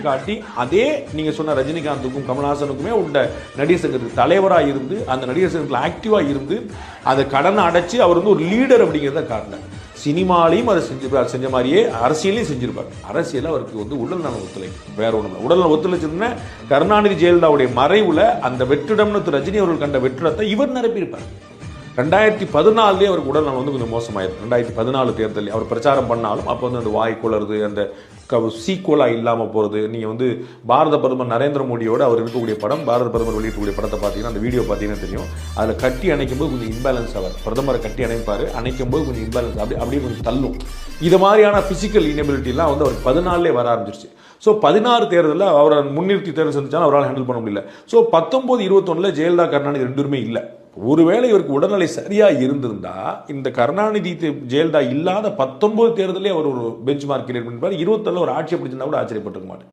காட்டி அதே நீங்க சொன்ன ரஜினிகாந்துக்கும் கமல்ஹாசனுக்குமே உள்ள நடிகர் சங்கத்துக்கு தலைவராக இருந்து அந்த நடிகர் சங்கத்தில் ஆக்டிவா இருந்து அதை கடனை அடைச்சு அவர் வந்து ஒரு லீடர் அப்படிங்கிறத காட்டினார். சினிமாலையும் அதை செஞ்ச மாதிரியே அரசியலையும் செஞ்சிருப்பார். அரசியல் அவருக்கு வந்து உடல் நலம் ஒத்துழைக்கும், வேற ஒன்றும் உடல் நலம் ஒத்துழைச்சுன்னா கருணாநிதி ஜெயலலிதாவுடைய மறைவுல அந்த வெற்றிடம்னு ரஜினி அவர்கள் கண்ட வெற்றிடத்தை இவர் நிரப்பியிருப்பார். 2014 அவருக்கு உடல் நலம் வந்து கொஞ்சம் மோசமாயிருக்கும். 2014 தேர்தலில் அவர் பிரச்சாரம் பண்ணாலும் அப்போ வந்து அந்த வாய் குளருது, அந்த சீக்குவலா இல்லாமல் போகிறது. நீங்கள் வந்து பாரத பிரதமர் நரேந்திர மோடியோட அவர் இருக்கக்கூடிய படம், பாரத பிரதமர் வெளியிடக்கூடிய படத்தை பார்த்தீங்கன்னா அந்த வீடியோ பார்த்தீங்கன்னா தெரியும். அதில் கட்டி அணைக்கும் போது கொஞ்சம் இம்பேலன்ஸ் ஆவார். பிரதமரை கட்டி அணைப்பார், அணைக்கும் போது கொஞ்சம் இம்பேலன்ஸ் அப்படியே கொஞ்சம் தள்ளும். இது மாதிரியான ஃபிசிக்கல் இனபிலிட்டிலாம் வந்து அவர் 14 வர ஆரம்பிச்சிருச்சு. ஸோ 16 தேர்தலில் அவரை முன்னிறுத்தி தேர்தல் சந்திச்சாலும் அவரால் ஹேண்டில் பண்ண முடியல. ஸோ 19, 21 ஜெயலலிதா கருணாநிதி 2 பேருமே இல்லை. ஒருவேளை இவருக்கு உடல்நிலை சரியா இருந்திருந்தா இந்த கருணாநிதி ஜெயலலிதா இல்லாத 19 தேர்தலே அவர் ஒரு பெஞ்ச் மார்க் கிரியேட் பண்ணிருப்பார். 21 ஒரு ஆட்சியை பிடிச்சிருந்தா கூட ஆச்சரியப்பட்டிருக்க மாட்டேன்.